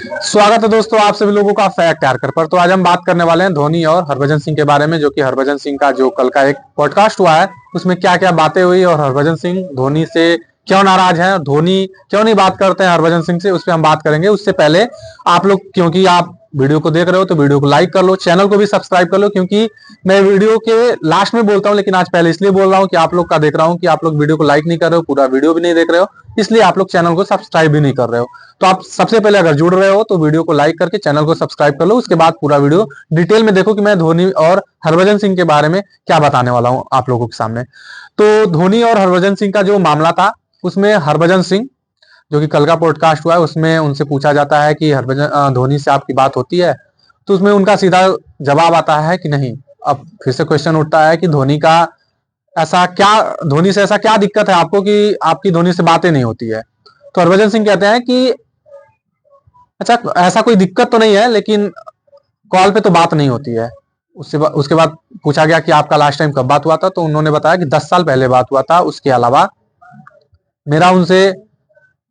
स्वागत है दोस्तों आप सभी लोगों का फैक्ट यार्कर पर। तो आज हम बात करने वाले हैं धोनी और हरभजन सिंह के बारे में, जो कि हरभजन सिंह का जो कल का एक पॉडकास्ट हुआ है उसमें क्या क्या बातें हुई और हरभजन सिंह धोनी से क्यों नाराज हैं, धोनी क्यों नहीं बात करते हैं हरभजन सिंह से, उस पर हम बात करेंगे। उससे पहले आप लोग, क्योंकि आप वीडियो को देख रहे हो तो वीडियो को लाइक कर लो, चैनल को भी सब्सक्राइब कर लो, क्योंकि मैं वीडियो के लास्ट में बोलता हूं लेकिन आज पहले इसलिए बोल रहा हूं कि आप लोग का देख रहा हूं कि आप लोग वीडियो को लाइक नहीं कर रहे हो, पूरा वीडियो भी नहीं देख रहे हो, इसलिए आप लोग चैनल को सब्सक्राइब भी नहीं कर रहे हो। तो आप सबसे पहले अगर जुड़ रहे हो तो वीडियो को लाइक करके चैनल को सब्सक्राइब कर लो, उसके बाद पूरा वीडियो डिटेल में देखो कि मैं धोनी और हरभजन सिंह के बारे में क्या बताने वाला हूं आप लोगों के सामने। तो धोनी और हरभजन सिंह का जो मामला था उसमें हरभजन सिंह, जो कि कल का पॉडकास्ट हुआ है उसमें उनसे पूछा जाता है कि हरभजन धोनी से आपकी बात होती है, तो उसमें उनका सीधा जवाब आता है कि नहीं। अब फिर से क्वेश्चन उठता है कि धोनी से ऐसा क्या दिक्कत है आपको कि आपकी धोनी से बातें नहीं होती है। तो हरभजन सिंह कहते हैं कि अच्छा, ऐसा कोई दिक्कत तो नहीं है लेकिन कॉल पे तो बात नहीं होती है। उसके बाद पूछा गया कि आपका लास्ट टाइम कब बात हुआ था, तो उन्होंने बताया कि 10 साल पहले बात हुआ था, उसके अलावा मेरा उनसे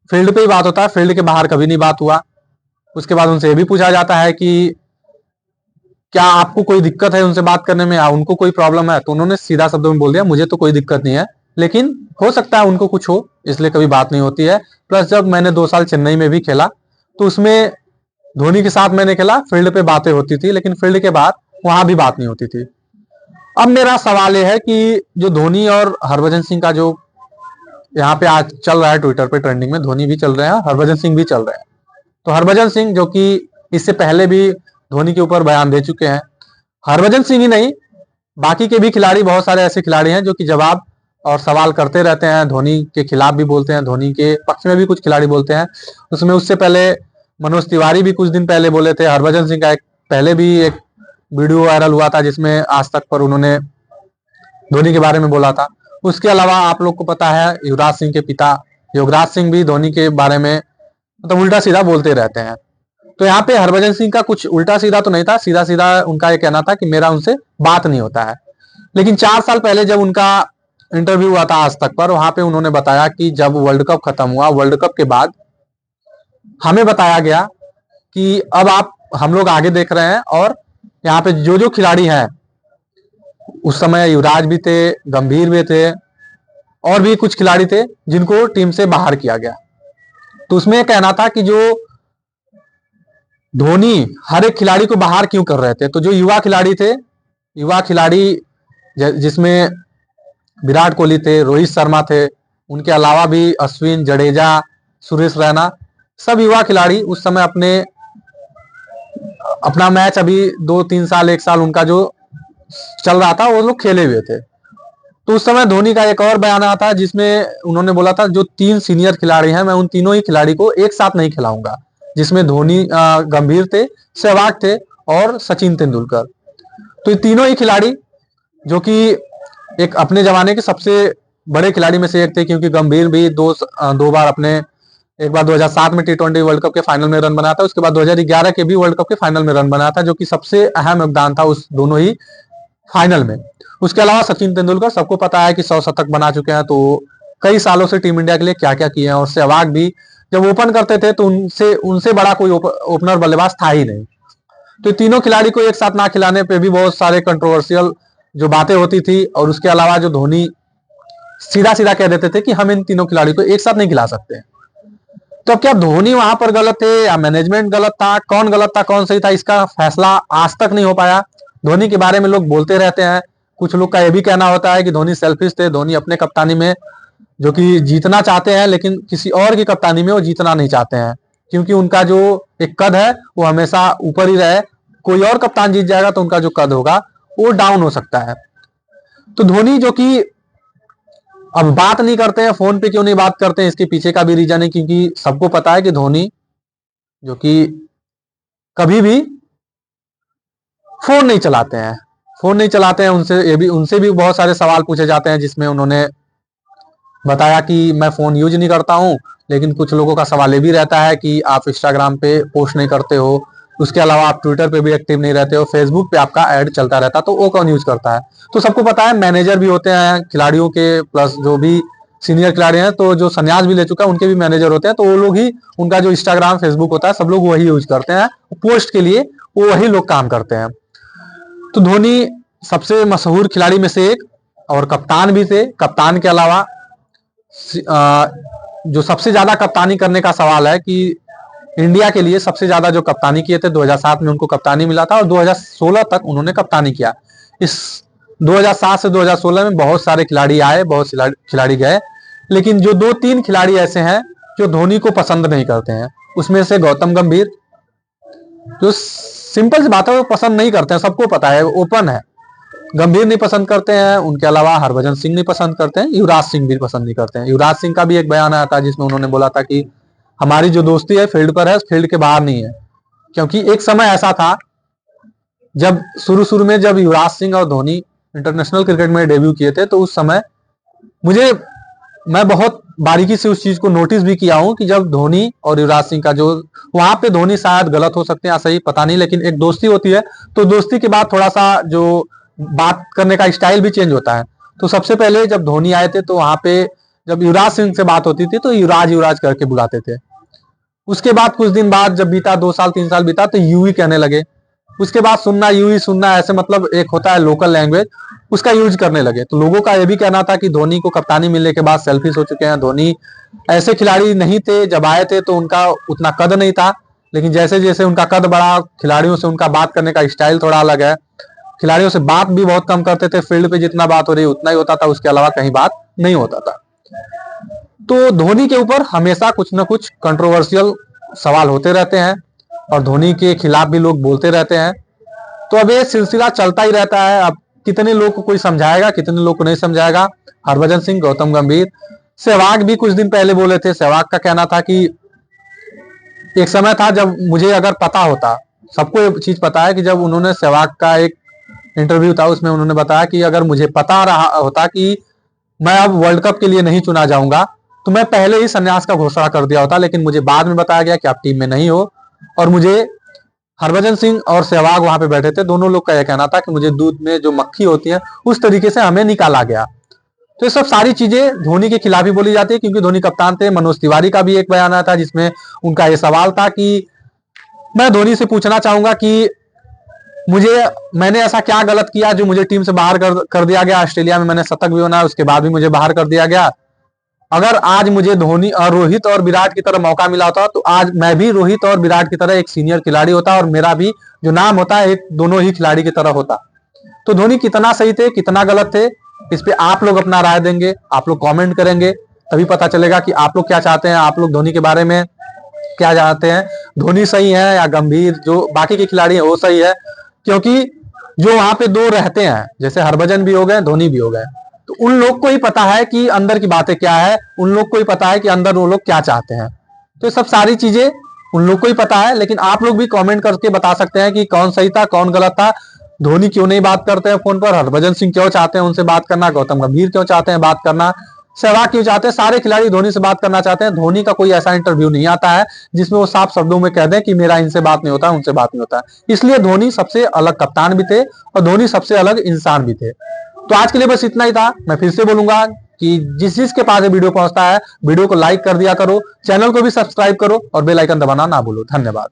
फील्ड पे ही बात होता है, फील्ड के बाहर कभी नहीं बात हुआ। उसके बाद उनसे ये भी पूछा जाता है कि क्या आपको कोई दिक्कत है उनसे बात करने में या उनको कोई प्रॉब्लम है, तो उन्होंने सीधा शब्दों में बोल दिया मुझे तो कोई दिक्कत नहीं है, लेकिन हो सकता है उनको कुछ हो इसलिए कभी बात नहीं होती है। प्लस जब मैंने 2 साल चेन्नई में भी खेला तो उसमें धोनी के साथ मैंने खेला, फील्ड पे बातें होती थी लेकिन फील्ड के बाहर वहां भी बात नहीं होती थी। अब मेरा सवाल यह है कि जो धोनी और हरभजन सिंह का जो यहाँ पे आज चल रहा है ट्विटर पे ट्रेंडिंग में, धोनी भी चल रहे हैं, हरभजन सिंह भी चल रहे हैं। तो हरभजन सिंह जो कि इससे पहले भी धोनी के ऊपर बयान दे चुके हैं, हरभजन सिंह ही नहीं बाकी के भी खिलाड़ी, बहुत सारे ऐसे खिलाड़ी हैं जो कि जवाब और सवाल करते रहते हैं, धोनी के खिलाफ भी बोलते हैं, धोनी के पक्ष में भी कुछ खिलाड़ी बोलते हैं। उसमें उससे पहले मनोज तिवारी भी कुछ दिन पहले बोले थे, हरभजन सिंह का पहले भी एक वीडियो वायरल हुआ था जिसमें आज तक पर उन्होंने धोनी के बारे में बोला था। उसके अलावा आप लोग को पता है युवराज सिंह के पिता युवराज सिंह भी धोनी के बारे में मतलब उल्टा सीधा बोलते रहते हैं। तो यहाँ पे हरभजन सिंह का कुछ उल्टा सीधा तो नहीं था, सीधा सीधा उनका ये कहना था कि मेरा उनसे बात नहीं होता है। लेकिन 4 साल पहले जब उनका इंटरव्यू हुआ था आज तक पर, वहां पे उन्होंने बताया कि जब वर्ल्ड कप खत्म हुआ, वर्ल्ड कप के बाद हमें बताया गया कि अब हम लोग आगे देख रहे हैं और यहाँ पे जो जो खिलाड़ी हैं, उस समय युवराज भी थे, गंभीर भी थे और भी कुछ खिलाड़ी थे जिनको टीम से बाहर किया गया। तो उसमें कहना था कि जो धोनी हर एक खिलाड़ी को बाहर क्यों कर रहे थे, तो जो युवा खिलाड़ी थे, युवा खिलाड़ी जिसमें विराट कोहली थे, रोहित शर्मा थे, उनके अलावा भी अश्विन, जडेजा, सुरेश रैना, सब युवा खिलाड़ी उस समय अपना मैच अभी 2-3 साल 1 साल उनका जो चल रहा था वो लोग खेले हुए थे। तो उस समय धोनी का एक और बयान आया था जिसमें उन्होंने बोला था जो 3 सीनियर खिलाड़ी हैं मैं उन तीनों ही खिलाड़ी को एक साथ नहीं खिलाऊंगा, जिसमें धोनी, गंभीर थे, सहवाग थे और सचिन तेंदुलकर। तो ये तीनों ही खिलाड़ी जो कि एक अपने जमाने के सबसे बड़े खिलाड़ी में से एक थे, क्योंकि गंभीर भी दो बार अपने, एक बार 2007 में T20 वर्ल्ड कप के फाइनल में रन बनाया था, उसके बाद 2011 के भी वर्ल्ड कप के फाइनल में रन बनाया था, जो कि सबसे अहम योगदान था उस दोनों ही फाइनल में। उसके अलावा सचिन तेंदुलकर सबको पता है कि 100 शतक बना चुके हैं, तो कई सालों से टीम इंडिया के लिए क्या क्या किए हैं। और सहवाग भी जब ओपन करते थे तो उनसे बड़ा कोई ओपनर बल्लेबाज था ही नहीं। तो तीनों खिलाड़ी को एक साथ ना खिलाने पे भी बहुत सारे कंट्रोवर्शियल जो बातें होती थी। और उसके अलावा जो धोनी सीधा सीधा कह देते थे कि हम इन तीनों खिलाड़ी को एक साथ नहीं खिला सकते। तो अब क्या धोनी वहां पर गलत थे या मैनेजमेंट गलत था, कौन गलत था कौन सही था, इसका फैसला आज तक नहीं हो पाया। धोनी के बारे में लोग बोलते रहते हैं, कुछ लोग का यह भी कहना होता है कि धोनी सेल्फिश थे, धोनी अपने कप्तानी में जो कि जीतना चाहते हैं लेकिन किसी और की कप्तानी में वो जीतना नहीं चाहते हैं, क्योंकि उनका जो एक कद है वो हमेशा ऊपर ही रहे। कोई और कप्तान जीत जाएगा तो उनका जो कद होगा वो डाउन हो सकता है। तो धोनी जो कि अब बात नहीं करते हैं, फोन पे क्यों नहीं बात करते हैं, इसके पीछे का भी रीजन है क्योंकि सबको पता है कि धोनी जो कि कभी भी फोन नहीं चलाते हैं, उनसे भी बहुत सारे सवाल पूछे जाते हैं जिसमें उन्होंने बताया कि मैं फोन यूज नहीं करता हूं। लेकिन कुछ लोगों का सवाल ये भी रहता है कि आप इंस्टाग्राम पे पोस्ट नहीं करते हो, उसके अलावा आप ट्विटर पे भी एक्टिव नहीं रहते हो, फेसबुक पे आपका ऐड चलता रहता है, तो वो कौन यूज करता है। तो सबको पता है मैनेजर भी होते हैं खिलाड़ियों के, प्लस जो भी सीनियर खिलाड़ी हैं, तो जो संन्यास भी ले चुका है उनके भी मैनेजर होते हैं, तो वो लोग ही उनका जो इंस्टाग्राम फेसबुक होता है सब लोग वही यूज करते हैं, पोस्ट के लिए वो वही लोग काम करते हैं। तो धोनी सबसे मशहूर खिलाड़ी में से एक और कप्तान भी थे। कप्तान के अलावा जो सबसे ज्यादा कप्तानी करने का सवाल है कि इंडिया के लिए सबसे ज्यादा जो कप्तानी किए थे 2007 में उनको कप्तानी मिला था और 2016 तक उन्होंने कप्तानी किया। इस 2007 से 2016 में बहुत सारे खिलाड़ी आए, बहुत खिलाड़ी गए, लेकिन जो 2-3 खिलाड़ी ऐसे हैं जो धोनी को पसंद नहीं करते हैं। उसमें से गौतम गंभीर, जो सिंपल सी बात है वो पसंद नहीं करते हैं, सबको पता है, ओपन है। गंभीर नहीं पसंद करते हैं, उनके अलावा हरभजन सिंह नहीं पसंद करते हैं, युवराज सिंह भी पसंद नहीं करते हैं। युवराज सिंह का भी एक बयान आया था जिसमें उन्होंने बोला था कि हमारी जो दोस्ती है फील्ड पर है, फील्ड के बाहर नहीं है। क्योंकि एक समय ऐसा था जब शुरू में जब युवराज सिंह और धोनी इंटरनेशनल क्रिकेट में डेब्यू किए थे, तो उस समय मैं बहुत बारीकी से उस चीज को नोटिस भी किया हूं कि जब धोनी और युवराज सिंह का जो वहां पे धोनी शायद गलत हो सकते हैं या सही पता नहीं, लेकिन एक दोस्ती होती है तो दोस्ती के बाद थोड़ा सा जो बात करने का स्टाइल भी चेंज होता है। तो सबसे पहले जब धोनी आए थे तो वहां पे जब युवराज सिंह से बात होती थी तो युवराज युवराज करके बुलाते थे। उसके बाद कुछ दिन बाद जब बीता 2 साल 3 साल बीता तो यूई कहने लगे। उसके बाद सुनना यूई सुनना ऐसे मतलब एक होता है लोकल लैंग्वेज, उसका यूज करने लगे। तो लोगों का यह भी कहना था कि धोनी को कप्तानी मिलने के बाद सेल्फिश हो चुके हैं। धोनी ऐसे खिलाड़ी नहीं थे, जब आए थे तो उनका उतना कद नहीं था, लेकिन जैसे जैसे उनका कद बढ़ा, खिलाड़ियों से उनका बात करने का स्टाइल थोड़ा अलग है। खिलाड़ियों से बात भी बहुत कम करते थे, फील्ड पे जितना बात हो रही उतना ही होता था, उसके अलावा कहीं बात नहीं होता था। तो धोनी के ऊपर हमेशा कुछ ना कुछ कंट्रोवर्शियल सवाल होते रहते हैं और धोनी के खिलाफ भी लोग बोलते रहते हैं। तो अब ये सिलसिला चलता ही रहता है। अब कितने लोग को कोई समझाएगा, कितने लोग को नहीं समझाएगा। हरभजन सिंह, गौतम गंभीर, सहवाग भी कुछ दिन पहले बोले थे। सहवाग का कहना था कि एक समय था जब मुझे अगर पता होता, सबको ये चीज पता है कि जब उन्होंने सहवाग का एक इंटरव्यू था उसमें उन्होंने बताया कि अगर मुझे पता रहा होता कि मैं अब वर्ल्ड कप के लिए नहीं चुना जाऊंगा तो मैं पहले ही संन्यास का घोषणा कर दिया होता, लेकिन मुझे बाद में बताया गया कि आप टीम में नहीं हो। और मुझे हरभजन सिंह और सहवाग वहां पे बैठे थे, दोनों लोग का यह कहना था कि मुझे दूध में जो मक्खी होती है उस तरीके से हमें निकाला गया। तो ये सब सारी चीजें धोनी के खिलाफ ही बोली जाती है क्योंकि धोनी कप्तान थे। मनोज तिवारी का भी एक बयान आया था जिसमें उनका यह सवाल था कि मैं धोनी से पूछना चाहूंगा कि मैंने ऐसा क्या गलत किया जो मुझे टीम से बाहर कर दिया गया। ऑस्ट्रेलिया में मैंने शतक भी बनाया, उसके बाद भी मुझे बाहर कर दिया गया। अगर आज मुझे धोनी और रोहित और विराट की तरह मौका मिला होता तो आज मैं भी रोहित और विराट की तरह एक सीनियर खिलाड़ी होता और मेरा भी जो नाम होता है एक दोनों ही खिलाड़ी की तरह होता। तो धोनी कितना सही थे, कितना गलत थे, इस पे आप लोग अपना राय देंगे, आप लोग कमेंट करेंगे, तभी पता चलेगा कि आप लोग क्या चाहते हैं, आप लोग धोनी के बारे में क्या चाहते हैं। धोनी सही है या गंभीर जो बाकी के खिलाड़ी हैं वो सही है? क्योंकि जो वहां पे दो रहते हैं, जैसे हरभजन भी हो गए, धोनी भी हो गए, तो उन लोग को ही पता है कि अंदर की बातें क्या है, उन लोग को ही पता है कि अंदर वो लोग क्या चाहते हैं। तो सब सारी चीजें उन लोग को ही पता है, लेकिन आप लोग भी कमेंट करके बता सकते हैं कि कौन सही था, कौन गलत था। धोनी क्यों नहीं बात करते हैं फोन पर, हरभजन सिंह क्यों चाहते हैं उनसे बात करना, गौतम गंभीर क्यों चाहते हैं बात करना, सहवाग क्यों चाहते हैं, सारे खिलाड़ी धोनी से बात करना चाहते हैं। धोनी का कोई ऐसा इंटरव्यू नहीं आता है जिसमें वो साफ शब्दों में कह दें कि मेरा इनसे बात नहीं होता, उनसे बात नहीं होता। इसलिए धोनी सबसे अलग कप्तान भी थे और धोनी सबसे अलग इंसान भी थे। तो आज के लिए बस इतना ही था। मैं फिर से बोलूंगा कि जिस जिसके पास ये वीडियो पहुंचता है, वीडियो को लाइक कर दिया करो, चैनल को भी सब्सक्राइब करो और बेल आइकन दबाना ना भूलो। धन्यवाद।